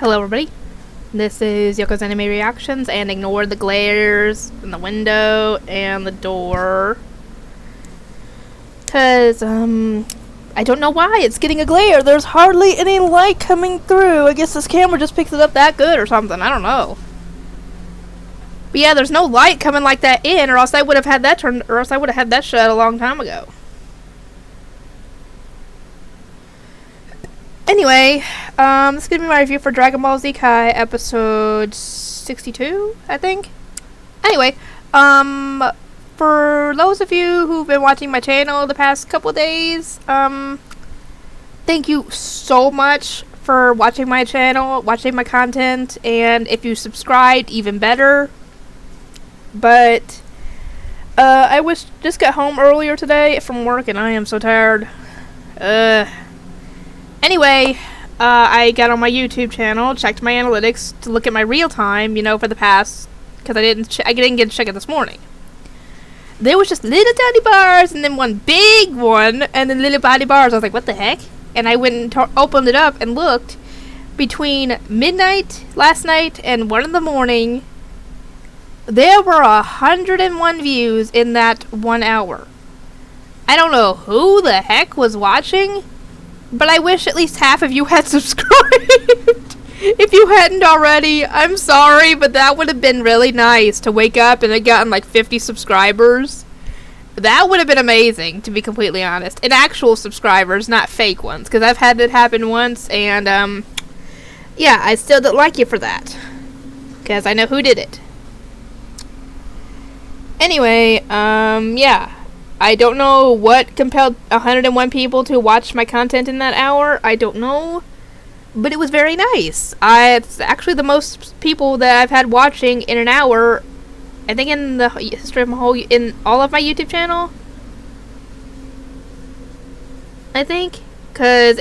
Hello everybody, this is Yoko's Anime Reactions, and ignore the glares in the window and the door. Cause, I don't know why it's getting a glare. There's hardly any light coming through. I guess this camera just picks it up that good or something, I don't know. But yeah, there's no light coming like that in, or else I would have had that turned, or else I would have had that shut a long time ago. Anyway, this is going to be my review for Dragon Ball Z Kai episode 62, I think. Anyway, for those of you who've been watching my channel the past couple days, thank you so much for watching my channel, watching my content, and if you subscribed, even better. But, I just got home earlier today from work and I am so tired. Anyway, I got on my YouTube channel, checked my analytics to look at my real time, you know, for the past, because I didn't get to check it this morning. There was just little tiny bars, and then one big one, and then little tiny bars. I was like, what the heck? And I went and opened it up and looked. Between midnight last night and 1 in the morning, there were 101 views in that 1 hour. I don't know who the heck was watching, but I wish at least half of you had subscribed. If you hadn't already, I'm sorry, but that would have been really nice to wake up and have gotten like 50 subscribers. That would have been amazing, to be completely honest. And actual subscribers, not fake ones, because I've had that happen once, and yeah, I still don't like you for that, because I know who did it. Anyway, yeah. I don't know what compelled 101 people to watch my content in that hour. I don't know. But it was very nice. It's actually the most people that I've had watching in an hour, I think, in the history of in all of my YouTube channel. I think. Because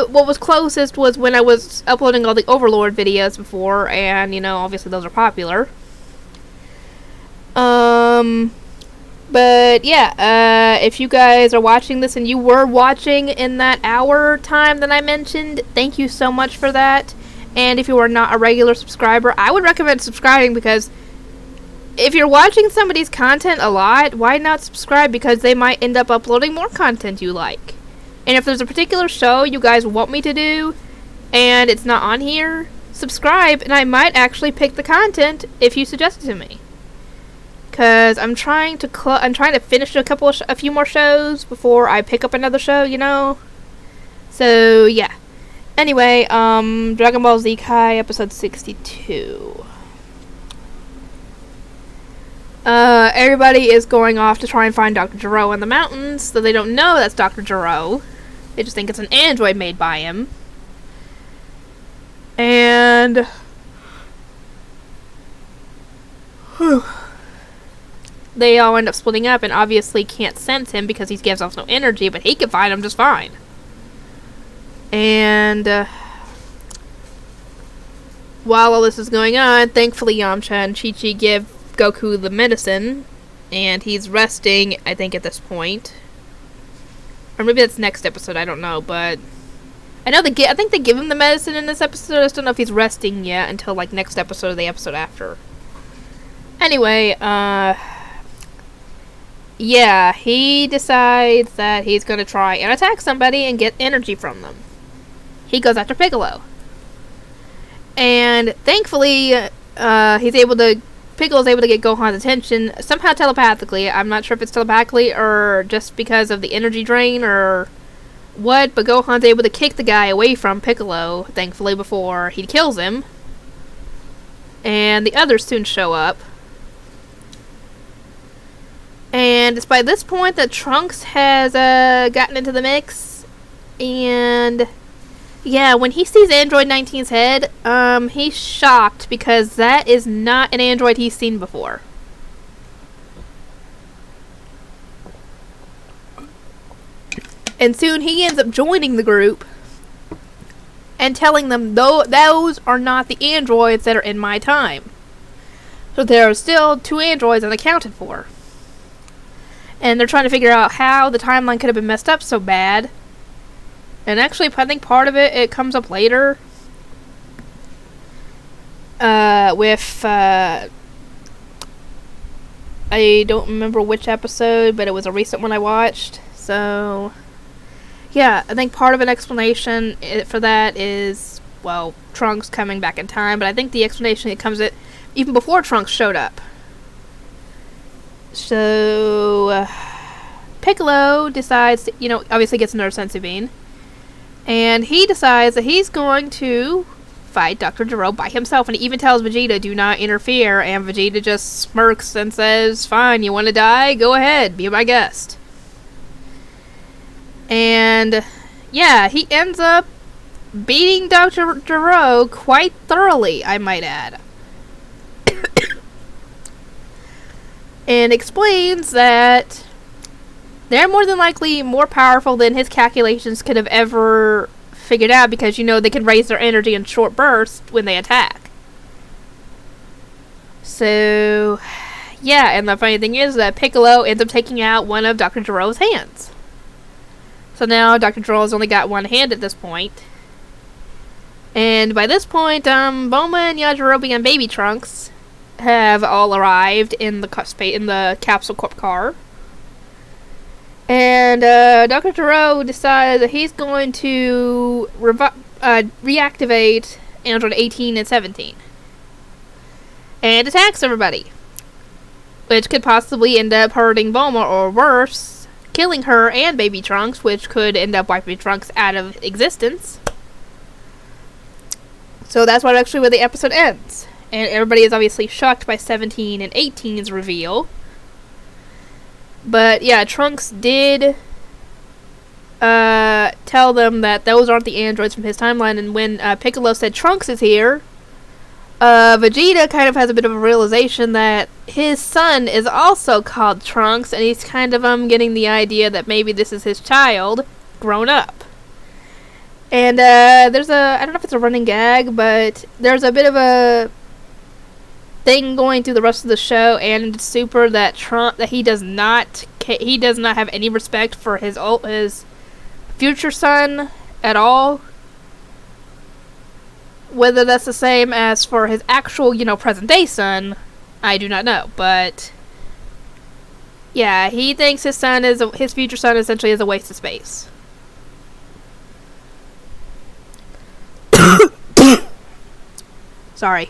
what was closest was when I was uploading all the Overlord videos before, and, you know, obviously those are popular. But yeah, if you guys are watching this and you were watching in that hour time that I mentioned, thank you so much for that. And if you are not a regular subscriber, I would recommend subscribing, because if you're watching somebody's content a lot, why not subscribe? Because they might end up uploading more content you like. And if there's a particular show you guys want me to do and it's not on here, subscribe and I might actually pick the content if you suggest it to me. Cause I'm trying to finish a few more shows before I pick up another show, you know. So yeah. Anyway, Dragon Ball Z Kai episode 62. Everybody is going off to try and find Dr. Gero in the mountains, so they don't know that's Dr. Gero. They just think it's an android made by him. And they all end up splitting up, and obviously can't sense him because he gives off no energy, but he can find him just fine. And while all this is going on, thankfully Yamcha and Chi-Chi give Goku the medicine, and he's resting, I think, at this point. Or maybe that's next episode, I don't know, but I think they give him the medicine in this episode. I just don't know if he's resting yet until like next episode or the episode after. Anyway, yeah, he decides that he's going to try and attack somebody and get energy from them. He goes after Piccolo. And thankfully, Piccolo's able to get Gohan's attention, somehow telepathically. I'm not sure if it's telepathically or just because of the energy drain or what, but Gohan's able to kick the guy away from Piccolo, thankfully, before he kills him. And the others soon show up. And it's by this point that Trunks has gotten into the mix, and yeah, when he sees Android 19's head, he's shocked because that is not an android he's seen before. And soon he ends up joining the group and telling them, those are not the androids that are in my time. So there are still 2 androids unaccounted for. And they're trying to figure out how the timeline could have been messed up so bad. And actually, I think part of it comes up later. with, I don't remember which episode, but it was a recent one I watched. So, yeah, I think part of an explanation for that is, well, Trunks coming back in time, but I think the explanation it comes at even before Trunks showed up. So, Piccolo decides to, obviously gets another senzu bean, and he decides that he's going to fight Dr. Gero by himself, and he even tells Vegeta, do not interfere, and Vegeta just smirks and says, fine, you want to die? Go ahead, be my guest. And, yeah, he ends up beating Dr. Gero quite thoroughly, I might add. And explains that they're more than likely more powerful than his calculations could have ever figured out, because they can raise their energy in short bursts when they attack. So yeah, and the funny thing is that Piccolo ends up taking out one of Dr. Gero's hands. So now Dr. Gero's only got one hand at this point. And by this point, Bulma and Yajirobe and Baby Trunks have all arrived in the Capsule Corp car. And Dr. Gero decides that he's going to reactivate Android 18 and 17. And attacks everybody. Which could possibly end up hurting Bulma, or worse, killing her and Baby Trunks, which could end up wiping Trunks out of existence. So that's actually where the episode ends. And everybody is obviously shocked by 17 and 18's reveal. But yeah, Trunks did tell them that those aren't the androids from his timeline, and when Piccolo said Trunks is here, Vegeta kind of has a bit of a realization that his son is also called Trunks, and he's kind of getting the idea that maybe this is his child grown up. And there's I don't know if it's a running gag, but there's a bit of a thing going through the rest of the show and Super that he does not have any respect for his future son at all. Whether that's the same as for his actual, present day son, I do not know. But yeah, he thinks his future son essentially is a waste of space. Sorry.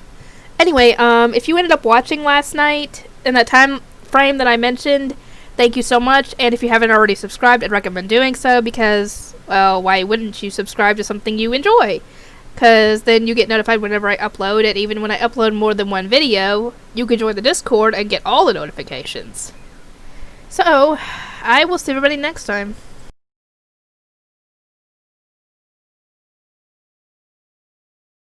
Anyway, if you ended up watching last night in that time frame that I mentioned, thank you so much. And if you haven't already subscribed, I'd recommend doing so, because, well, why wouldn't you subscribe to something you enjoy? Because then you get notified whenever I upload it. Even when I upload more than one video, you can join the Discord and get all the notifications. So, I will see everybody next time.